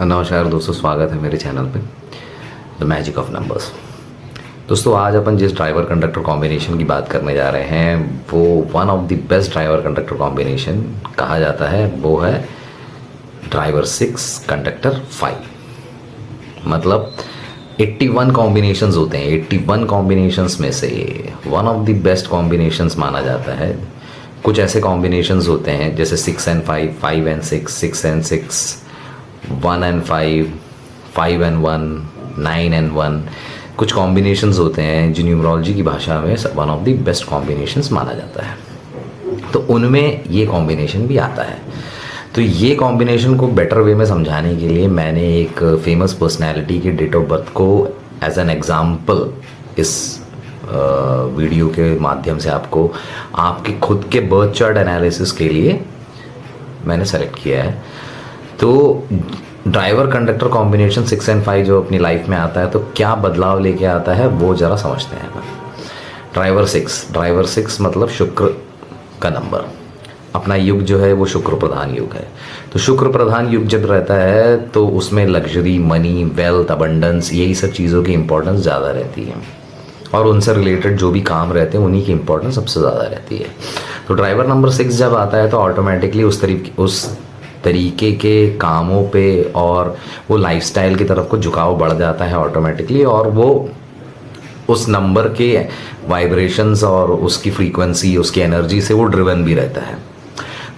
नमस्कार दोस्तों, स्वागत है मेरे चैनल पे द मैजिक ऑफ नंबर्स। दोस्तों, आज अपन जिस ड्राइवर कंडक्टर कॉम्बिनेशन की बात करने जा रहे हैं वो one of the best driver conductor combination कहा जाता है। वो है ड्राइवर 6 कंडक्टर 5। मतलब 81 कॉम्बिनेशंस होते हैं। 81 कॉम्बिनेशंस में से one of the best combinations माना जाता है। कुछ ऐसे कॉम्बिनेशंस होते हैं जैसे 6 and 5, 5 and 6, 6 and 6, 1 and 5, 5 and 1, 9 and 1। कुछ कॉम्बिनेशंस होते हैं जो न्यूमरोलॉजी की भाषा में one of the best combinations माना जाता है। तो उनमें ये कॉम्बिनेशन भी आता है। तो ये कॉम्बिनेशन को बेटर वे में समझाने के लिए मैंने एक फेमस पर्सनैलिटी के डेट ऑफ बर्थ को एज एन एग्जाम्पल इस वीडियो के माध्यम से आपको आपके खुद के बर्थ चार्ट एनालिसिस के लिए मैंने सेलेक्ट किया है। तो ड्राइवर कंडक्टर कॉम्बिनेशन 6 and 5 जो अपनी लाइफ में आता है तो क्या बदलाव लेके आता है वो ज़रा समझते हैं अपन। ड्राइवर 6 मतलब शुक्र का नंबर। अपना युग जो है वो शुक्र प्रधान युग है। तो शुक्र प्रधान युग जब रहता है तो उसमें लग्जरी, मनी, वेल्थ, अबंडेंस, यही सब चीज़ों की इम्पोर्टेंस ज़्यादा रहती है और उनसे रिलेटेड जो भी काम रहते हैं उन्हीं की इम्पोर्टेंस सबसे ज़्यादा रहती है। तो ड्राइवर नंबर 6 जब आता है तो ऑटोमेटिकली उस तरीके के कामों पे और वो लाइफस्टाइल की तरफ को झुकाव बढ़ जाता है ऑटोमेटिकली, और वो उस नंबर के वाइब्रेशंस और उसकी फ्रीक्वेंसी, उसकी एनर्जी से वो ड्रिवन भी रहता है।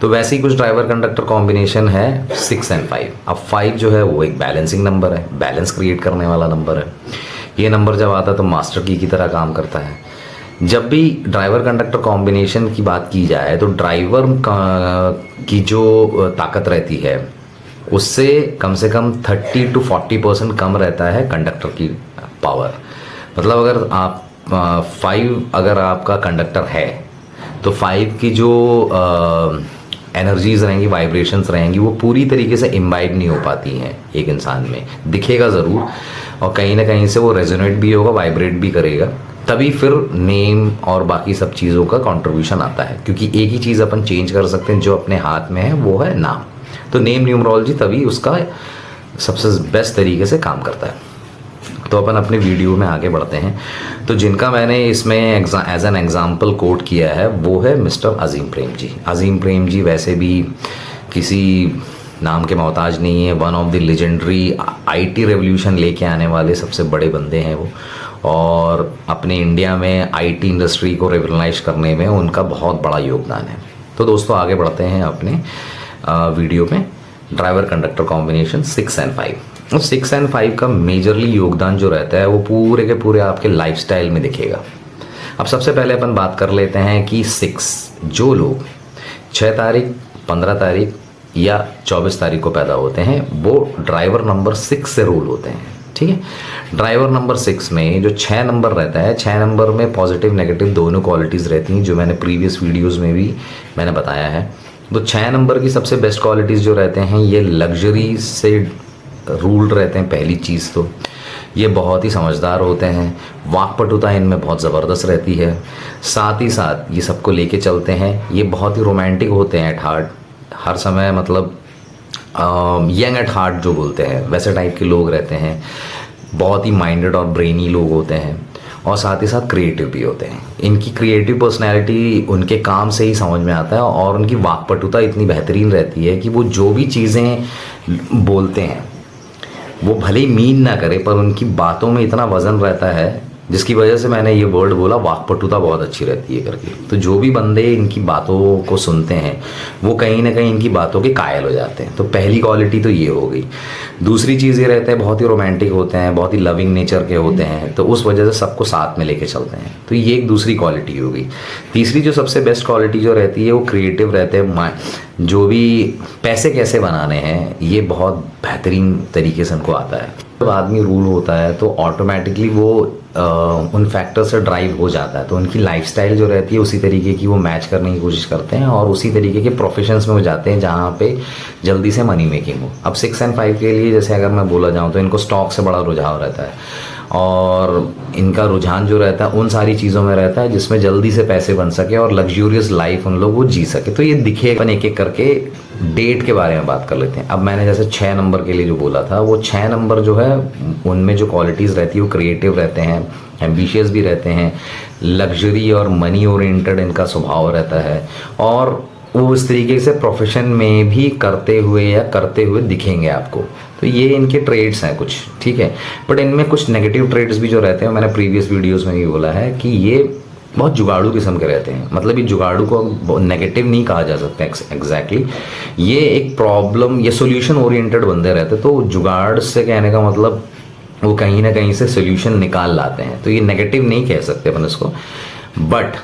तो वैसे ही कुछ ड्राइवर कंडक्टर कॉम्बिनेशन है 6 and 5। अब 5 जो है वो एक बैलेंसिंग नंबर है, बैलेंस क्रिएट करने वाला नंबर है। ये नंबर जब आता है तो मास्टर की तरह काम करता है। जब भी ड्राइवर कंडक्टर कॉम्बिनेशन की बात की जाए तो ड्राइवर की जो ताकत रहती है उससे कम से कम 30 to 40% कम रहता है कंडक्टर की पावर। मतलब अगर आप 5 अगर आपका कंडक्टर है तो 5 की जो एनर्जीज रहेंगी, वाइब्रेशंस रहेंगी, वो पूरी तरीके से इम्बाइब नहीं हो पाती हैं एक इंसान में। दिखेगा ज़रूर और कहीं ना कहीं से वो रेजोनेट भी होगा, वाइब्रेट भी करेगा, तभी फिर नेम और बाकी सब चीज़ों का कंट्रीब्यूशन आता है। क्योंकि एक ही चीज़ अपन चेंज कर सकते हैं जो अपने हाथ में है, वो है नाम। तो नेम न्यूमरोलॉजी तभी उसका सबसे बेस्ट तरीके से काम करता है। तो अपन अपने वीडियो में आगे बढ़ते हैं। तो जिनका मैंने इसमें एज एन एग्जाम्पल कोट किया है वो है मिस्टर अजीम प्रेम जी। अजीम प्रेम जी वैसे भी किसी नाम के मोहताज नहीं है। One of the legendary IT revolution लेके आने वाले सबसे बड़े बंदे हैं वो, और अपने इंडिया में आईटी इंडस्ट्री को रेवोल्यूशनाइज करने में उनका बहुत बड़ा योगदान है। तो दोस्तों आगे बढ़ते हैं अपने वीडियो में। Driver conductor combination 6 and 5। और 6 and 5 का मेजरली योगदान जो रहता है वो पूरे के पूरे आपके लाइफस्टाइल में दिखेगा। अब सबसे पहले अपन बात कर लेते हैं कि 6 जो लोग 6 तारीख, 15 तारीख या 24 तारीख को पैदा होते हैं वो ड्राइवर नंबर 6 से रूल होते हैं। ठीक है। ड्राइवर नंबर 6 में जो 6 नंबर रहता है, 6 नंबर में पॉजिटिव नेगेटिव दोनों क्वालिटीज़ रहती हैं जो मैंने प्रीवियस वीडियोस में भी मैंने बताया है। तो 6 नंबर की सबसे बेस्ट क्वालिटीज़ जो रहते हैं ये लग्जरी से रूल रहते हैं। पहली चीज़ तो ये बहुत ही समझदार होते हैं, वाकपटुता इनमें बहुत ज़बरदस्त रहती है। साथ ही साथ ये सबको लेके चलते हैं। ये बहुत ही रोमांटिक होते हैं एट हार्ट, हर समय मतलब यंग एट हार्ट जो बोलते हैं वैसे टाइप के लोग रहते हैं। बहुत ही माइंडेड और ब्रेनी लोग होते हैं और साथ ही साथ क्रिएटिव भी होते हैं। इनकी क्रिएटिव पर्सनैलिटी उनके काम से ही समझ में आता है और उनकी वाकपटुता इतनी बेहतरीन रहती है कि वो जो भी चीज़ें बोलते हैं वो भले ही मीन ना करे पर उनकी बातों में इतना वजन रहता है जिसकी वजह से मैंने ये वर्ड बोला, वाकपटुता बहुत अच्छी रहती है करके। तो जो भी बंदे इनकी बातों को सुनते हैं वो कहीं ना कहीं इनकी बातों के कायल हो जाते हैं। तो पहली क्वालिटी तो ये हो गई। दूसरी चीज़ ये रहते हैं बहुत ही रोमांटिक होते हैं, बहुत ही लविंग नेचर के होते हैं, तो उस वजह से सबको साथ में लेके चलते हैं। तो ये एक दूसरी क्वालिटी हो गई। तीसरी जो सबसे बेस्ट क्वालिटी जो रहती है वो क्रिएटिव रहते हैं। जो भी पैसे कैसे बनाने हैं ये बहुत बेहतरीन तरीके से उनको आता है। जब आदमी रूल होता है तो ऑटोमेटिकली वो उन फैक्टर से ड्राइव हो जाता है। तो उनकी लाइफस्टाइल जो रहती है उसी तरीके की वो मैच करने की कोशिश करते हैं और उसी तरीके के प्रोफेशंस में वो जाते हैं जहाँ पे जल्दी से मनी मेकिंग हो। अब 6 and 5 के लिए जैसे अगर मैं बोला जाऊँ तो इनको स्टॉक से बड़ा रुझाव रहता है और इनका रुझान जो रहता है उन सारी चीज़ों में रहता है जिसमें जल्दी से पैसे बन सके और लग्जूरियस लाइफ उन लोग वो जी सके। तो ये दिखे अपन एक एक करके डेट के बारे में बात कर लेते हैं। अब मैंने जैसे 6 नंबर के लिए जो बोला था, वो 6 नंबर जो है उनमें जो क्वालिटीज़ रहती है वो क्रिएटिव रहते हैं, एम्बिशियस भी रहते हैं, लग्जरी और मनी ओरिएंटेड इनका स्वभाव रहता है, और वो इस तरीके से प्रोफेशन में भी करते हुए दिखेंगे आपको। तो ये इनके ट्रेड्स हैं कुछ, ठीक है। बट इनमें कुछ नेगेटिव ट्रेड्स भी जो रहते हैं, मैंने प्रीवियस वीडियोस में भी बोला है कि ये बहुत जुगाड़ू किस्म के रहते हैं। मतलब ये जुगाड़ू को नेगेटिव नहीं कहा जा सकता एग्जैक्टली, ये एक प्रॉब्लम या सोल्यूशन ओरिएंटेड बंदे रहते हैं। तो जुगाड़ से कहने का मतलब वो कहीं ना कहीं से सोल्यूशन निकाल लाते हैं, तो ये नेगेटिव नहीं कह सकते अपन इसको। बट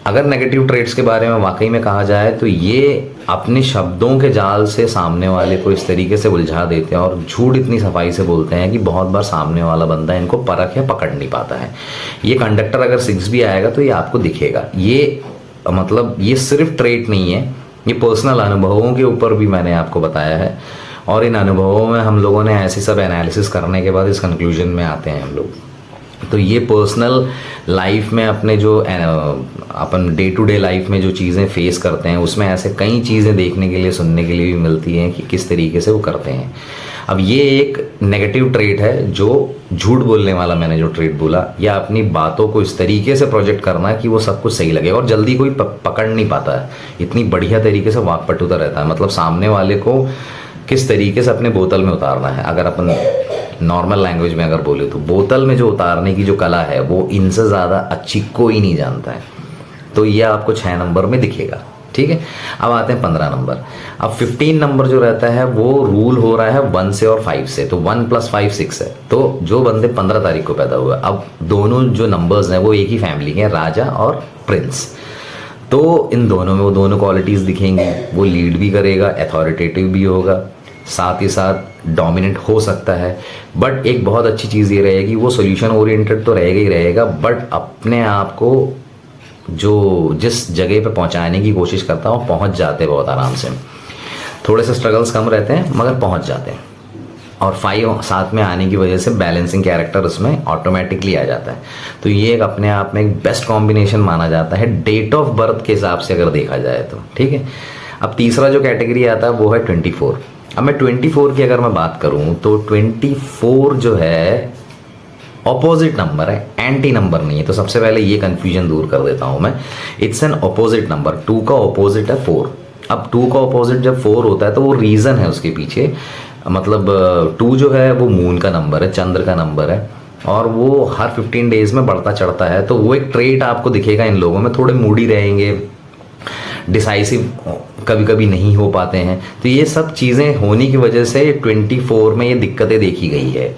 अगर नेगेटिव ट्रेड्स के बारे में वाकई में कहा जाए तो ये अपने शब्दों के जाल से सामने वाले को इस तरीके से उलझा देते हैं और झूठ इतनी सफाई से बोलते हैं कि बहुत बार सामने वाला बंदा इनको परख या पकड़ नहीं पाता है। ये कंडक्टर अगर 6 भी आएगा तो ये आपको दिखेगा। ये मतलब ये सिर्फ ट्रेड नहीं है, ये पर्सनल अनुभवों के ऊपर भी मैंने आपको बताया है, और इन अनुभवों में हम लोगों ने ऐसे सब एनालिसिस करने के बाद इस कंक्लूजन में आते हैं हम लोग। तो ये पर्सनल लाइफ में अपने जो अपन डे टू डे लाइफ में जो चीज़ें फेस करते हैं उसमें ऐसे कई चीज़ें देखने के लिए सुनने के लिए भी मिलती हैं कि किस तरीके से वो करते हैं। अब ये एक नेगेटिव ट्रेट है जो झूठ बोलने वाला, मैंने जो ट्रेट बोला, या अपनी बातों को इस तरीके से प्रोजेक्ट करना कि वो सब कुछ सही लगे, और जल्दी कोई पकड़ नहीं पाता है। इतनी बढ़िया तरीके से वाकपटुता रहता है, मतलब सामने वाले को किस तरीके से अपने बोतल में उतारना है। अगर अपन नॉर्मल लैंग्वेज में अगर बोले तो बोतल में जो उतारने की जो कला है वो इनसे ज़्यादा अच्छी कोई नहीं जानता है। तो ये आपको 6 नंबर में दिखेगा, ठीक है। अब आते हैं 15 नंबर। अब 15 नंबर जो रहता है वो रूल हो रहा है 1 से और 5 से, तो 1 + 5 6 है। तो जो बंदे 15 तारीख को पैदा हुआ, अब दोनों जो नंबर्स हैं वो एक ही फैमिली के हैं, राजा और प्रिंस। तो इन दोनों में वो दोनों क्वालिटीज़ दिखेंगी। वो लीड भी करेगा, अथॉरिटेटिव भी होगा, साथ ही साथ डोमिनेंट हो सकता है। बट एक बहुत अच्छी चीज़ ये रहेगी, वो सोल्यूशन ओरिएंटेड तो रहेगा ही रहेगा, बट अपने आप को जो जिस जगह पे पहुंचाने की कोशिश करता है वो पहुंच जाते हैं बहुत आराम से। थोड़े से स्ट्रगल्स कम रहते हैं मगर पहुंच जाते हैं। और 5 साथ में आने की वजह से बैलेंसिंग कैरेक्टर उसमें ऑटोमेटिकली आ जाता है। तो ये एक अपने आप में एक बेस्ट कॉम्बिनेशन माना जाता है डेट ऑफ बर्थ के हिसाब से अगर देखा जाए तो, ठीक है। अब तीसरा जो कैटेगरी आता है वो है 24। अब मैं 24 की अगर मैं बात करूं तो 24 जो है ऑपोजिट नंबर है, एंटी नंबर नहीं है। तो सबसे पहले ये कंफ्यूजन दूर कर देता हूं मैं, इट्स एन ऑपोजिट नंबर। 2 का ऑपोजिट है 4। अब 2 का ऑपोजिट जब 4 होता है तो वो रीज़न है उसके पीछे, मतलब 2 जो है वो मून का नंबर है, चंद्र का नंबर है, और वो हर 15 डेज में बढ़ता चढ़ता है। तो वो एक ट्रेट आपको दिखेगा इन लोगों में, थोड़े मूडी रहेंगे, डिसाइसिव कभी कभी नहीं हो पाते हैं। तो ये सब चीज़ें होने की वजह से 24 में ये दिक्कतें देखी गई है।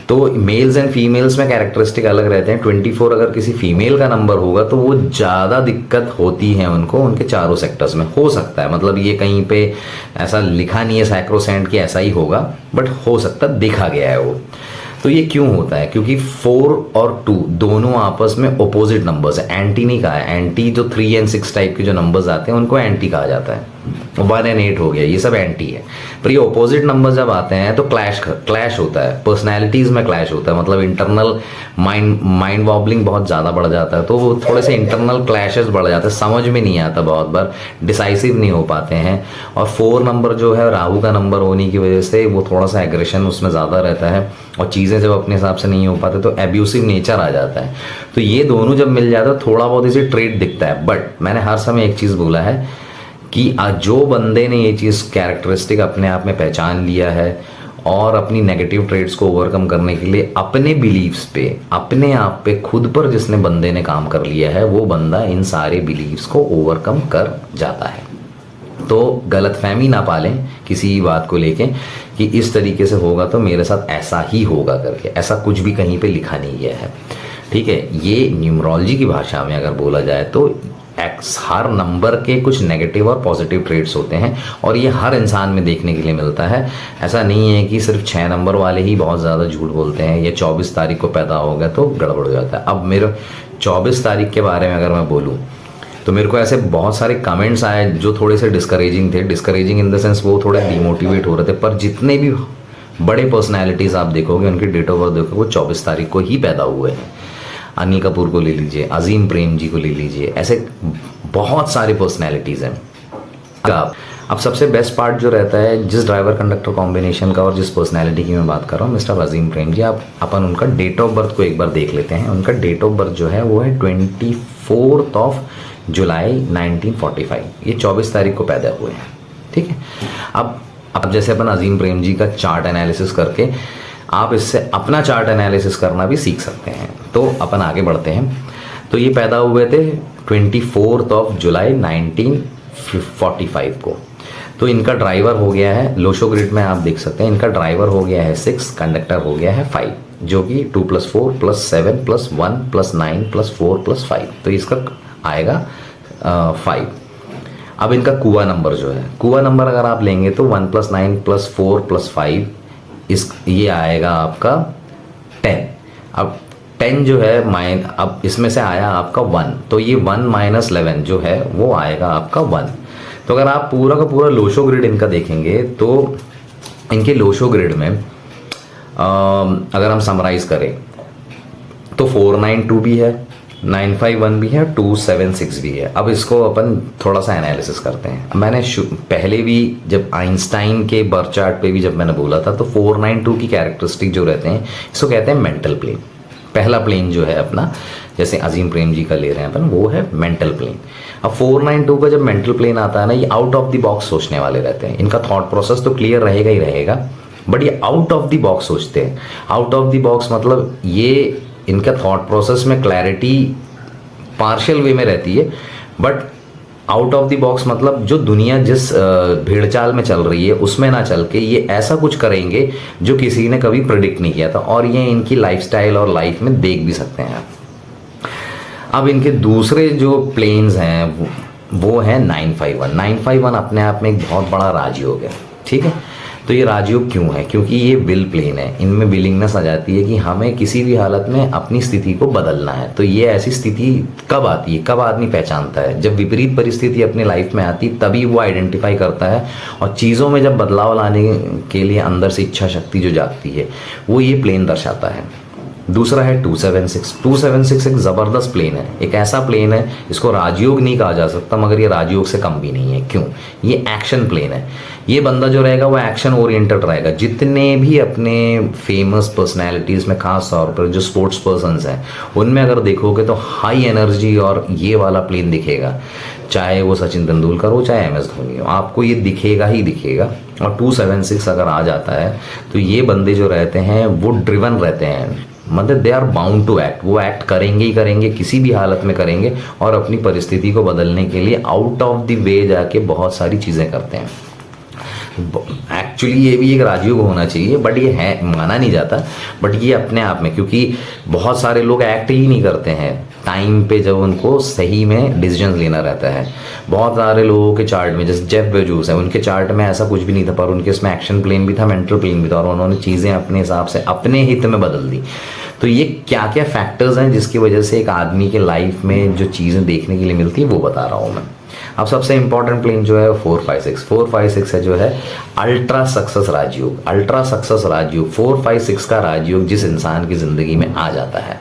तो मेल्स एंड फीमेल्स में कैरेक्टरिस्टिक अलग रहते हैं। 24 अगर किसी फीमेल का नंबर होगा तो वो ज़्यादा दिक्कत होती है उनको, उनके चारों सेक्टर्स में हो सकता है। मतलब ये कहीं पे ऐसा लिखा नहीं है सैक्रोसेंट कि ऐसा ही होगा, बट हो सकता देखा गया है वो। तो ये क्यों होता है? क्योंकि 4 और 2 दोनों आपस में ओपोजिट नंबर्स है। एंटी नहीं कहा है, एंटी जो 3 और 6 टाइप के जो नंबर्स आते हैं उनको एंटी कहा जाता है। 1 और 8 हो गया, ये सब एंटी है। पर ये ओपोजिट नंबर जब आते हैं तो क्लैश होता है, पर्सनैलिटीज़ में क्लैश होता है। मतलब इंटरनल माइंड वॉबलिंग बहुत ज़्यादा बढ़ जाता है। तो वो थोड़े से इंटरनल क्लैशेस बढ़ जाते हैं, समझ में नहीं आता, बहुत बार डिसाइसिव नहीं हो पाते हैं। और 4 नंबर जो है राहु का नंबर होने की वजह से वो थोड़ा सा एग्रेशन उसमें ज़्यादा रहता है, और चीज़ें जब अपने हिसाब से नहीं हो पाते तो एब्यूसिव नेचर आ जाता है। तो ये दोनों जब मिल जाता है थोड़ा बहुत इसे ट्रेड दिखता है। बट मैंने हर समय एक चीज़ बोला है कि जो बंदे ने ये चीज़ कैरेक्टरिस्टिक अपने आप में पहचान लिया है और अपनी नेगेटिव ट्रेड्स को ओवरकम करने के लिए अपने बिलीव्स पे, अपने आप पे, खुद पर जिसने बंदे ने काम कर लिया है, वो बंदा इन सारे बिलीव्स को ओवरकम कर जाता है। तो गलतफहमी ना पालें किसी बात को लेके कि इस तरीके से होगा तो मेरे साथ ऐसा ही होगा करके, ऐसा कुछ भी कहीं पे लिखा नहीं गया है, ठीक है। ये न्यूमरोलॉजी की भाषा में अगर बोला जाए तो हर नंबर के कुछ नेगेटिव और पॉजिटिव ट्रेड्स होते हैं, और ये हर इंसान में देखने के लिए मिलता है। ऐसा नहीं है कि सिर्फ 6 नंबर वाले ही बहुत ज़्यादा झूठ बोलते हैं, या 24 तारीख को पैदा हो गया तो गड़बड़ हो जाता है। अब मेरे 24 तारीख के बारे में अगर मैं बोलूँ तो मेरे को ऐसे बहुत सारे कमेंट्स आए जो थोड़े से डिस्करेजिंग थे। डिस्करेजिंग इन द सेंस वो थोड़े डिमोटिवेट हो रहे थे, पर जितने भी बड़े पर्सनैलिटीज़ आप देखोगे उनकी डेट ऑफ बर्थ देखोगे वो 24 तारीख को ही पैदा हुए हैं। अनिल कपूर को ले लीजिए, अजीम प्रेम जी को ले लीजिए, ऐसे बहुत सारे पर्सनैलिटीज़ हैं। अब सबसे बेस्ट पार्ट जो रहता है जिस ड्राइवर कंडक्टर कॉम्बिनेशन का और जिस पर्सनैलिटी की मैं बात कर रहा हूँ, मिस्टर अजीम प्रेम जी, आप अपन उनका डेट ऑफ बर्थ को एक बार देख लेते हैं। उनका डेट ऑफ बर्थ जो है वो है 24 जुलाई 1945। ये 24 तारीख को पैदा हुए हैं, ठीक है। अब जैसे अपन अजीम प्रेम जी का चार्ट एनालिसिस करके आप इससे अपना चार्ट एनालिसिस करना भी सीख सकते हैं। तो अपन आगे बढ़ते हैं। तो ये पैदा हुए थे 24 जुलाई 1945 को। तो इनका ड्राइवर हो गया है, लोशो ग्रिड में आप देख सकते हैं, इनका ड्राइवर हो गया है 6, कंडक्टर हो गया है 5, जो कि 2 + 4 + 7 + 1 + 9 + 4 + 5, तो इसका आएगा 5। अब इनका कुआ नंबर जो है, कुआ नंबर अगर आप लेंगे तो 1 + 9 + 4 + 5 ये आएगा आपका 10। अब 10 जो है अब इसमें से आया आपका 1, तो ये 1 - 11 जो है वो आएगा आपका 1। तो अगर आप पूरा का पूरा लोशो ग्रिड इनका देखेंगे तो इनके लोशो ग्रिड में अगर हम समराइज करें तो 492 भी है, 951 भी है, 276 भी है। अब इसको अपन थोड़ा सा एनालिसिस करते हैं। मैंने पहले भी जब आइंस्टाइन के बर्थ चार्ट पे भी जब मैंने बोला था तो 492 की कैरेक्टरिस्टिक जो रहते हैं इसको कहते हैं मेंटल प्लेन। पहला प्लेन जो है अपना, जैसे अजीम प्रेम जी का ले रहे हैं अपन, वो है मेंटल प्लेन। अब 492 का जब मेंटल प्लेन आता है ना, ये आउट ऑफ द बॉक्स सोचने वाले रहते हैं। इनका थॉट प्रोसेस तो क्लियर रहेगा ही रहेगा, बट ये आउट ऑफ द बॉक्स सोचते हैं। आउट ऑफ द बॉक्स मतलब ये इनका थॉट प्रोसेस में क्लैरिटी पार्शियल वे में रहती है, but out of the box मतलब जो दुनिया जिस भेड़चाल में चल रही है उसमें ना चल के ये ऐसा कुछ करेंगे जो किसी ने कभी प्रेडिक्ट नहीं किया था, और ये इनकी लाइफस्टाइल और लाइफ में देख भी सकते हैं। अब इनके दूसरे जो प्लेन्स हैं वो है 951। 951 अपने आप में एक बहुत बड़ा राजयोग है, ठीक है। तो ये राजयोग क्यों है? क्योंकि ये विल प्लेन है, इनमें विलिंगनेस आ जाती है कि हमें किसी भी हालत में अपनी स्थिति को बदलना है। तो ये ऐसी स्थिति कब आती है, कब आदमी पहचानता है? जब विपरीत परिस्थिति अपनी लाइफ में आती तभी वो आइडेंटिफाई करता है, और चीज़ों में जब बदलाव लाने के लिए अंदर से इच्छा शक्ति जो जागती है वो ये प्लेन दर्शाता है। दूसरा है 276। 276 एक ज़बरदस्त प्लेन है, एक ऐसा प्लेन है इसको राजयोग नहीं कहा जा सकता, मगर ये राजयोग से कम भी नहीं है। क्यों? ये एक्शन प्लेन है। ये बंदा जो रहेगा वो एक्शन ओरिएंटेड रहेगा। जितने भी अपने फेमस पर्सनैलिटीज़ में, खास तौर पर जो स्पोर्ट्स पर्सनस हैं, उनमें अगर देखोगे तो हाई एनर्जी और ये वाला प्लेन दिखेगा, चाहे वो सचिन तेंदुलकर हो चाहे MS धोनी हो, आपको ये दिखेगा ही दिखेगा। और 276 अगर आ जाता है तो ये बंदे जो रहते हैं वो ड्रिवन रहते हैं, मतलब they are bound to act. वो एक्ट करेंगे ही करेंगे, किसी भी हालत में करेंगे, और अपनी परिस्थिति को बदलने के लिए आउट ऑफ द वे जाके बहुत सारी चीज़ें करते हैं। एक्चुअली ये भी एक राजयोग होना चाहिए, बट ये है, माना नहीं जाता, बट ये अपने आप में, क्योंकि बहुत सारे लोग एक्ट ही नहीं करते हैं टाइम पे जब उनको सही में डिसीजन लेना रहता है। बहुत सारे लोगों के चार्ट में, जैसे जेफ बेजोस है, उनके चार्ट में ऐसा कुछ भी नहीं था, पर उनके इसमें एक्शन प्लेन भी था, मेंटल प्लेन भी था, और उन्होंने चीज़ें अपने हिसाब से अपने हित में बदल दी। तो ये क्या क्या फैक्टर्स हैं जिसकी वजह से एक आदमी के लाइफ में जो चीज़ें देखने के लिए मिलती है वो बता रहा हूँ मैं। अब सबसे इंपॉर्टेंट प्लेन जो है 456। 456 है जो है अल्ट्रा सक्सेस राजयोग। अल्ट्रा सक्सेस राजयोग 456 का राजयोग जिस इंसान की ज़िंदगी में आ जाता है,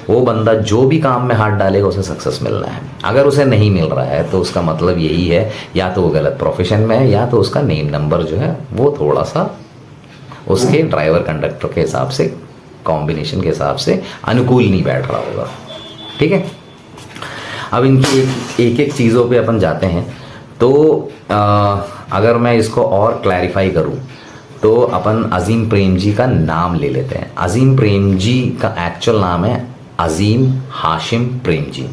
वो बंदा जो भी काम में हाथ डालेगा उसे सक्सेस मिलना है। अगर उसे नहीं मिल रहा है तो उसका मतलब यही है, या तो वो गलत प्रोफेशन में है, या तो उसका नेम नंबर जो है वो थोड़ा सा उसके ड्राइवर कंडक्टर के हिसाब से, कॉम्बिनेशन के हिसाब से अनुकूल नहीं बैठ रहा होगा, ठीक है। अब इनकी एक एक चीज़ों पे अपन जाते हैं। तो अगर मैं इसको और क्लैरिफाई करूं तो अपन अजीम प्रेम जी का नाम ले लेते हैं। अजीम प्रेम जी का एक्चुअल नाम है अजीम हाशिम प्रेम जी।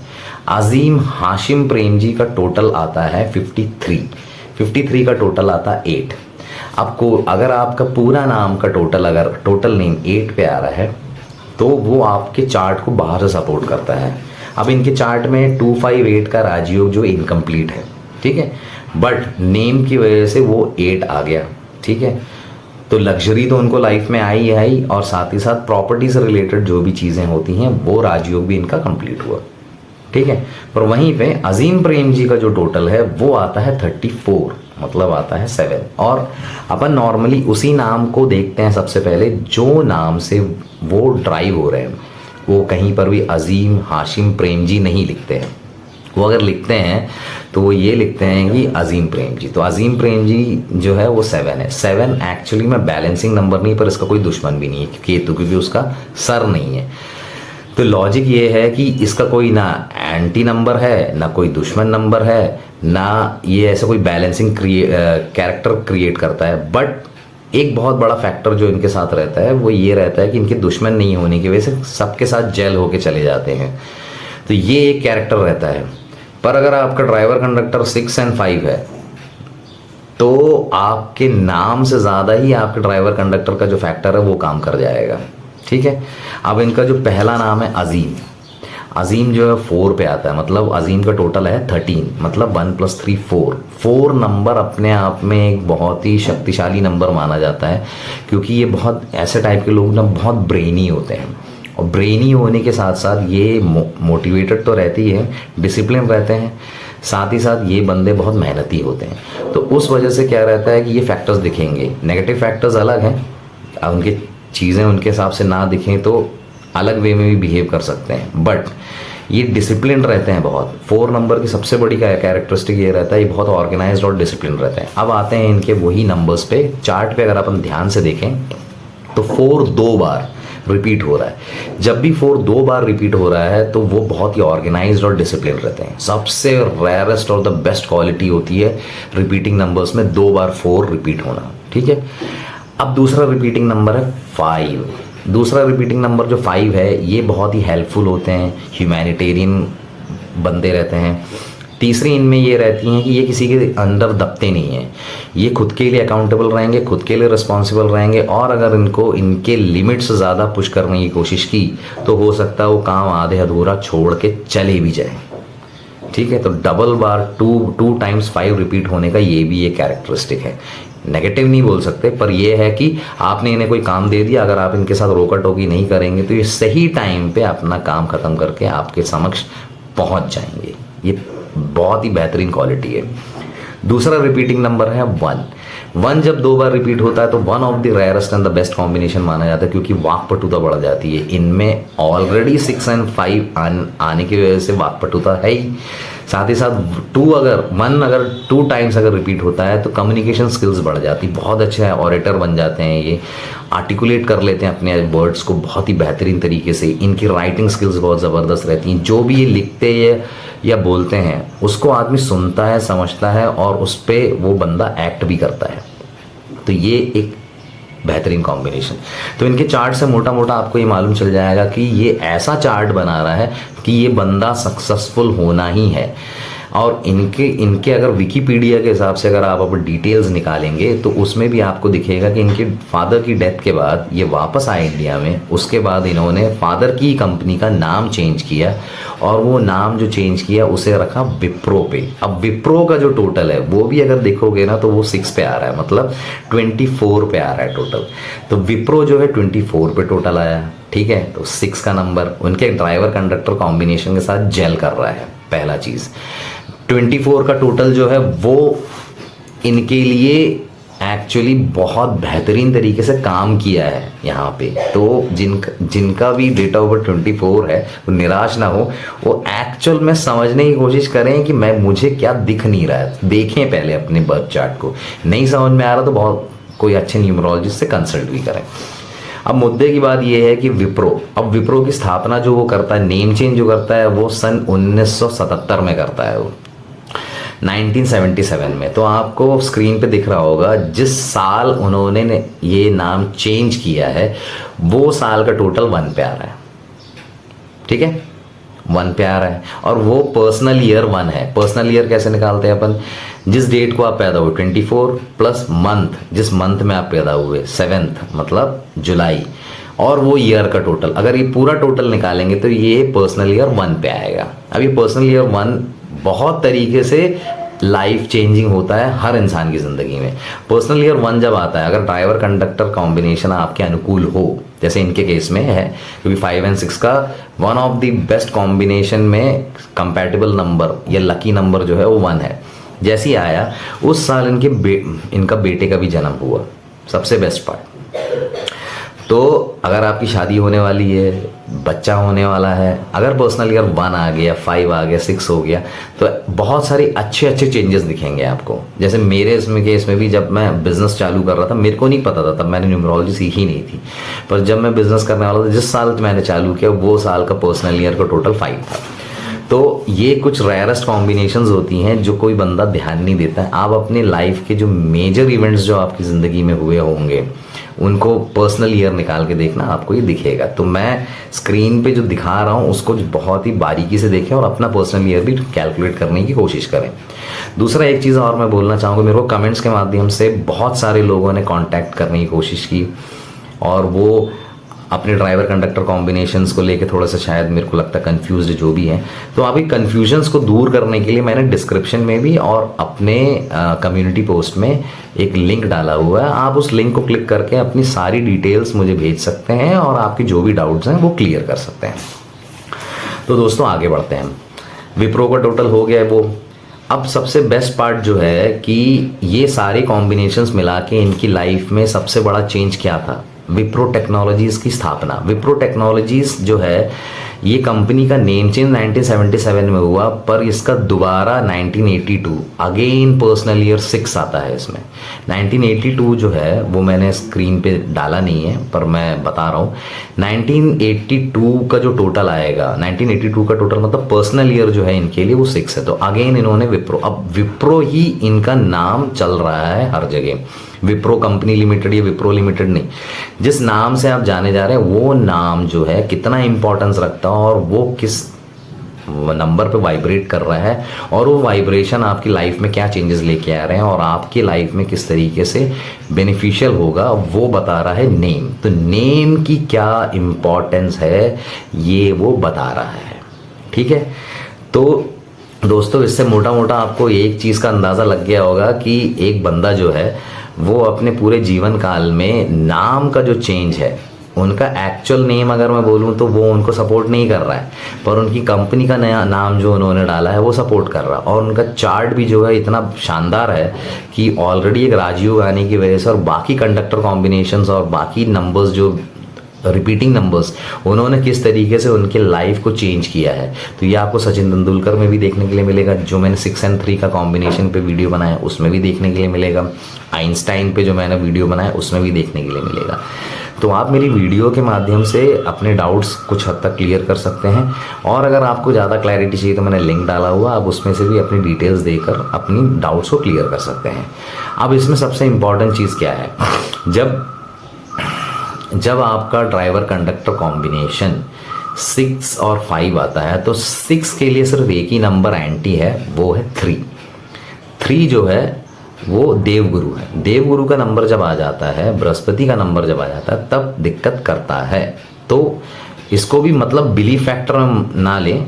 अजीम हाशिम प्रेम जी का टोटल आता है 53 का टोटल आता है 8। आपको अगर आपका पूरा नाम का टोटल, अगर टोटल नेम 8 पे आ रहा है तो वो आपके चार्ट को बाहर से सपोर्ट करता है। अब इनके चार्ट में 258 का राजयोग जो इनकम्प्लीट है, ठीक है, बट नेम की वजह से वो 8 आ गया, ठीक है। तो लग्जरी तो उनको लाइफ में आई, और साथ ही साथ प्रॉपर्टी से रिलेटेड जो भी चीज़ें होती हैं वो राजयोग भी इनका कंप्लीट हुआ, ठीक है। पर वहीं पे अजीम प्रेम जी का जो टोटल है वो आता है 34। मतलब आता है 7। और अपन नॉर्मली उसी नाम को देखते हैं सबसे पहले जो नाम से वो ड्राइव हो रहे हैं। वो कहीं पर भी अजीम, हाशिम, प्रेम जी नहीं लिखते हैं। वो अगर लिखते हैं तो वो ये लिखते हैं कि अजीम प्रेम जी। तो अजीम प्रेम जी जो है वो 7 है। 7 एक्चुअली में बैलेंसिंग नंबर नहीं, पर इसका कोई दुश्मन भी नहीं है केतु, क्योंकि उसका सर नहीं है। तो लॉजिक ये है कि इसका कोई ना एंटी नंबर है, ना कोई दुश्मन नंबर है, ना ये ऐसा कोई बैलेंसिंग कैरेक्टर क्रिएट करता है। बट एक बहुत बड़ा फैक्टर जो इनके साथ रहता है वो ये रहता है कि इनके दुश्मन नहीं होने की वजह से सबके साथ जेल होके चले जाते हैं। तो ये एक कैरेक्टर रहता है। पर अगर आपका ड्राइवर कंडक्टर 6 और 5 है तो आपके नाम से ज़्यादा ही आपके ड्राइवर कंडक्टर का जो फैक्टर है वो काम कर जाएगा। ठीक है। अब इनका जो पहला नाम है अजीम, अजीम जो है 4 पे आता है, मतलब अजीम का टोटल है 13, मतलब 1 + 3 4। 4 नंबर अपने आप में एक बहुत ही शक्तिशाली नंबर माना जाता है, क्योंकि ये बहुत ऐसे टाइप के लोग ना बहुत ब्रेनी होते हैं। और ब्रेनी होने के साथ साथ ये मोटिवेटेड तो रहती है, डिसिप्लिन रहते हैं, साथ ही साथ ये बंदे बहुत मेहनती होते हैं। तो उस वजह से क्या रहता है कि ये फैक्टर्स दिखेंगे। नेगेटिव फैक्टर्स अलग हैं, अब उनकी चीज़ें उनके हिसाब से ना दिखें तो अलग वे में भी बिहेव कर सकते हैं, बट ये डिसिप्लिन रहते हैं बहुत। 4 नंबर की सबसे बड़ी कैरेक्टरिस्टिक ये रहता है, ये बहुत ऑर्गेनाइज्ड और डिसिप्लिन रहते हैं। अब आते हैं इनके वही नंबर्स पे। चार्ट पे अगर अपन ध्यान से देखें तो 4 2 बार रिपीट हो रहा है। जब भी 4 2 बार रिपीट हो रहा है तो वो बहुत ही ऑर्गेनाइज्ड और डिसिप्लिन रहते हैं। सबसे रेयरेस्ट और द बेस्ट क्वालिटी होती है रिपीटिंग नंबर्स में 2 बार 4 रिपीट होना। ठीक है। अब दूसरा रिपीटिंग नंबर है 5। दूसरा रिपीटिंग नंबर जो 5 है ये बहुत ही हेल्पफुल होते हैं, ह्यूमैनिटेरियन बंदे रहते हैं। तीसरी इनमें ये रहती हैं कि ये किसी के अंडर दबते नहीं हैं, ये खुद के लिए अकाउंटेबल रहेंगे, खुद के लिए रिस्पॉन्सिबल रहेंगे। और अगर इनको इनके लिमिट से ज़्यादा पुश करने की कोशिश की तो हो सकता है वो काम आधे अधूरा छोड़ के चले भी जाए। ठीक है। तो डबल बार 2 टाइम्स 5 रिपीट होने का ये भी एक कैरेक्टरिस्टिक है। नेगेटिव नहीं बोल सकते, पर यह है कि आपने इन्हें कोई काम दे दिया, अगर आप इनके साथ रोका टोकी नहीं करेंगे तो ये सही टाइम पे अपना काम ख़त्म करके आपके समक्ष पहुंच जाएंगे। ये बहुत ही बेहतरीन क्वालिटी है। दूसरा रिपीटिंग नंबर है 1 जब 2 बार रिपीट होता है तो 1 of the rarest and the best combination माना जाता है, क्योंकि वाकपटुता बढ़ जाती है। इनमें ऑलरेडी 6 और 5 आने की वजह से वाकपटुता है ही, साथ ही साथ 1 अगर 2 टाइम्स अगर रिपीट होता है तो कम्युनिकेशन स्किल्स बढ़ जाती, बहुत अच्छे है ऑरेटर बन जाते हैं, ये आर्टिकुलेट कर लेते हैं अपने वर्ड्स को बहुत ही बेहतरीन तरीके से। इनकी राइटिंग स्किल्स बहुत ज़बरदस्त रहती हैं। जो भी ये लिखते हैं या बोलते हैं उसको आदमी सुनता है, समझता है और उस पर वो बंदा एक्ट भी करता है। तो ये एक बेहतरीन कॉम्बिनेशन। तो इनके चार्ट से मोटा मोटा आपको ये मालूम चल जाएगा कि ये ऐसा चार्ट बना रहा है कि ये बंदा सक्सेसफुल होना ही है। और इनके अगर विकीपीडिया के हिसाब से अगर आप अब डिटेल्स निकालेंगे तो उसमें भी आपको दिखेगा कि इनके फादर की डेथ के बाद ये वापस आए इंडिया में। उसके बाद इन्होंने फादर की कंपनी का नाम चेंज किया और वो नाम जो चेंज किया उसे रखा विप्रो पे। अब विप्रो का जो टोटल है वो भी अगर देखोगे ना तो वो 6 पे आ रहा है, मतलब 24 पे आ रहा है टोटल। तो विप्रो जो है 24 पे टोटल आया। ठीक है। तो 6 का नंबर उनके ड्राइवर कंडक्टर कॉम्बिनेशन के साथ जेल कर रहा है, पहला चीज़। 24 का टोटल जो है वो इनके लिए एक्चुअली बहुत बेहतरीन तरीके से काम किया है यहाँ पे। तो जिनका भी डेट ऑफ बर्थ 24 है वो निराश ना हो, वो एक्चुअल में समझने की कोशिश करें कि मुझे क्या दिख नहीं रहा है। देखें पहले अपने बर्थ चार्ट को, नहीं समझ में आ रहा तो बहुत कोई अच्छे न्यूमरोलॉजिस्ट से कंसल्ट भी करें। अब मुद्दे की बात यह है कि विप्रो की स्थापना जो वो करता है, नेम चेंज जो करता है वो सन 1977 में करता है, वो 1977 में। तो आपको स्क्रीन पे दिख रहा होगा जिस साल उन्होंने ये नाम चेंज किया है वो साल का टोटल 1 पे आ रहा है। ठीक है। 1 पे आ रहा है और वो पर्सनल ईयर 1 है। पर्सनल ईयर कैसे निकालते हैं अपन, जिस डेट को आप पैदा हुए 24 प्लस मंथ, जिस मंथ में आप पैदा हुए 7th मतलब जुलाई, और वो ईयर का टोटल, अगर ये पूरा टोटल निकालेंगे तो ये पर्सनल ईयर 1 पे आएगा। अब ये पर्सनल ईयर 1 बहुत तरीके से लाइफ चेंजिंग होता है हर इंसान की ज़िंदगी में। पर्सनल ईयर 1 जब आता है, अगर ड्राइवर कंडक्टर कॉम्बिनेशन आपके अनुकूल हो, जैसे इनके केस में है, क्योंकि 5 और 6 का one of the best combination में कंपैटिबल नंबर या लकी नंबर जो है वो 1 है। जैसे ही आया उस साल इनका बेटे का भी जन्म हुआ। सबसे बेस्ट पार्ट, तो अगर आपकी शादी होने वाली है, बच्चा होने वाला है, अगर पर्सनल ईयर 1 आ गया, 5 आ गया, 6 हो गया, तो बहुत सारे अच्छे अच्छे चेंजेस दिखेंगे आपको। जैसे मेरे केस में भी जब मैं बिजनेस चालू कर रहा था, मेरे को नहीं पता था, तब मैंने न्यूमरोलॉजी सीखी नहीं थी, पर जब मैं बिजनेस करने वाला था, जिस साल मैंने चालू किया वो साल का पर्सनल ईयर का टोटल 5 था। तो ये कुछ रेयरेस्ट कॉम्बिनेशंस होती हैं जो कोई बंदा ध्यान नहीं देता है। आप अपने लाइफ के जो मेजर इवेंट्स जो आपकी ज़िंदगी में हुए होंगे उनको पर्सनल ईयर निकाल के देखना, आपको ये दिखेगा। तो मैं स्क्रीन पे जो दिखा रहा हूँ उसको बहुत ही बारीकी से देखें और अपना पर्सनल ईयर भी कैलकुलेट करने की कोशिश करें। दूसरा एक चीज़ और मैं बोलना चाहूँगा, मेरे को कमेंट्स के माध्यम से बहुत सारे लोगों ने कॉन्टैक्ट करने की कोशिश की और वो अपने ड्राइवर कंडक्टर कॉम्बिनेशंस को लेके थोड़ा सा शायद मेरे को लगता है कंफ्यूज्ड जो भी हैं। तो आपकी कन्फ्यूजन्स को दूर करने के लिए मैंने डिस्क्रिप्शन में भी और अपने कम्युनिटी पोस्ट में एक लिंक डाला हुआ है। आप उस लिंक को क्लिक करके अपनी सारी डिटेल्स मुझे भेज सकते हैं और आपके जो भी डाउट्स हैं वो क्लियर कर सकते हैं। तो दोस्तों आगे बढ़ते हैं। विप्रो का टोटल हो गया है वो। अब सबसे बेस्ट पार्ट जो है कि ये सारे कॉम्बिनेशंस मिला के इनकी लाइफ में सबसे बड़ा चेंज क्या था, विप्रो टेक्नोलॉजीज़ की स्थापना। विप्रो टेक्नोलॉजीज़ जो है ये कंपनी का नेम चेंज 1977 में हुआ, पर इसका दोबारा 1982 अगेन पर्सनल ईयर 6 आता है इसमें। 1982 जो है वो मैंने स्क्रीन पे डाला नहीं है पर मैं बता रहा हूँ। 1982 का जो टोटल आएगा, 1982 का टोटल मतलब पर्सनल ईयर जो है इनके लिए वो 6 है। तो अगेन इन्होंने विप्रो, अब विप्रो ही इनका नाम चल रहा है हर जगह। विप्रो कंपनी लिमिटेड या विप्रो लिमिटेड नहीं, जिस नाम से आप जाने जा रहे हैं वो नाम जो है कितना इंपॉर्टेंस रखता है और वो किस नंबर पे वाइब्रेट कर रहा है और वो वाइब्रेशन आपकी लाइफ में क्या चेंजेस लेके आ रहे हैं और आपकी लाइफ में किस तरीके से बेनिफिशियल होगा वो बता रहा है नेम। तो नेम की क्या इंपॉर्टेंस है ये वो बता रहा है, ठीक है। तो दोस्तों इससे मोटा मोटा आपको एक चीज़ का अंदाज़ा लग गया होगा कि एक बंदा जो है वो अपने पूरे जीवन काल में नाम का जो चेंज है, उनका एक्चुअल नेम अगर मैं बोलूं तो वो उनको सपोर्ट नहीं कर रहा है, पर उनकी कंपनी का नया नाम जो उन्होंने डाला है वो सपोर्ट कर रहा है। और उनका चार्ट भी जो है इतना शानदार है कि ऑलरेडी एक राजीव गांधी की वजह से और बाकी कंडक्टर कॉम्बिनेशंस और बाकी नंबर्स जो रिपीटिंग नंबर्स, उन्होंने किस तरीके से उनके लाइफ को चेंज किया है। तो ये आपको सचिन तेंदुलकर में भी देखने के लिए मिलेगा, जो मैंने 6 और 3 का कॉम्बिनेशन पे वीडियो बनाया उसमें भी देखने के लिए मिलेगा। आइंस्टाइन पे जो मैंने वीडियो बनाया उसमें भी देखने के लिए मिलेगा। तो आप मेरी वीडियो के माध्यम से अपने डाउट्स कुछ हद तक क्लियर कर सकते हैं और अगर आपको ज़्यादा क्लैरिटी चाहिए तो मैंने लिंक डाला हुआ, आप उसमें से भी अपनी डिटेल्स देकर अपनी डाउट्स को क्लियर कर सकते हैं। अब इसमें सबसे इम्पॉर्टेंट चीज़ क्या है, जब आपका ड्राइवर कंडक्टर कॉम्बिनेशन 6 और 5 आता है तो 6 के लिए सिर्फ एक ही नंबर एंटी है, वो है 3। 3 जो है वो देवगुरु है। देवगुरु का नंबर जब आ जाता है, बृहस्पति का नंबर जब आ जाता है तब दिक्कत करता है। तो इसको भी मतलब बिलीफ फैक्टर हम ना लें।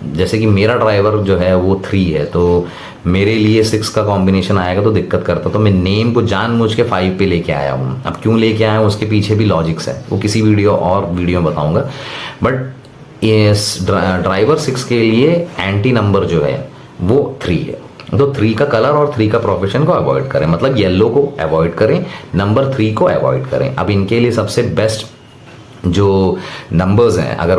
जैसे कि मेरा ड्राइवर जो है वो 3 है तो मेरे लिए 6 का कॉम्बिनेशन आएगा तो दिक्कत करता, तो मैं नेम को जानबूझ के 5 पे लेके आया हूँ। अब क्यों लेके आया हूँ उसके पीछे भी लॉजिक्स है, वो किसी वीडियो में बताऊँगा। बट इस ड्राइवर 6 के लिए एंटी नंबर जो है वो 3 है। तो 3 का कलर और 3 का प्रोफेशन को अवॉइड करें, मतलब येलो को अवॉइड करें, नंबर 3 को अवॉइड करें। अब इनके लिए सबसे बेस्ट जो नंबर्स हैं, अगर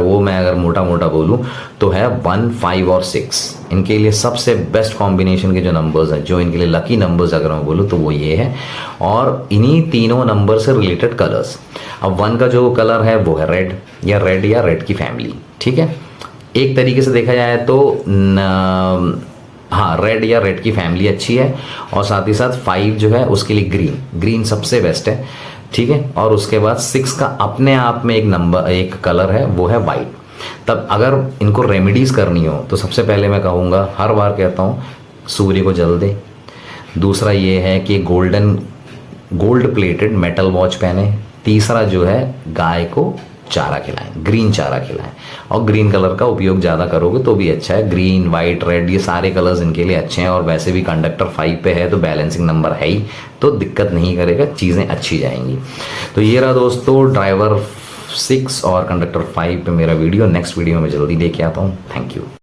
मोटा मोटा बोलूँ तो है 1, 5 और 6। इनके लिए सबसे बेस्ट कॉम्बिनेशन के जो नंबर्स हैं, जो इनके लिए लकी नंबर्स अगर मैं बोलूँ तो वो ये है। और इन्हीं तीनों नंबर से रिलेटेड कलर्स, अब 1 का जो कलर है वो है रेड या रेड की फैमिली, ठीक है। एक तरीके से देखा जाए तो हाँ, रेड की फैमिली अच्छी है और साथ ही साथ 5 जो है उसके लिए ग्रीन सबसे बेस्ट है, ठीक है। और उसके बाद 6 का अपने आप में एक कलर है वो है वाइट। तब अगर इनको रेमेडीज करनी हो तो सबसे पहले मैं कहूँगा, हर बार कहता हूँ, सूर्य को जल दे। दूसरा ये है कि गोल्ड प्लेटेड मेटल वॉच पहने। तीसरा जो है गाय को चारा खिलाएं, ग्रीन चारा खिलाएं। और ग्रीन कलर का उपयोग ज़्यादा करोगे तो भी अच्छा है। ग्रीन, वाइट, रेड ये सारे कलर्स इनके लिए अच्छे हैं और वैसे भी कंडक्टर 5 पे है तो बैलेंसिंग नंबर है ही, तो दिक्कत नहीं करेगा, चीज़ें अच्छी जाएंगी। तो ये रहा दोस्तों ड्राइवर 6 और कंडक्टर 5 पे मेरा वीडियो। नेक्स्ट वीडियो में जल्दी लेके आता हूँ। Thank you.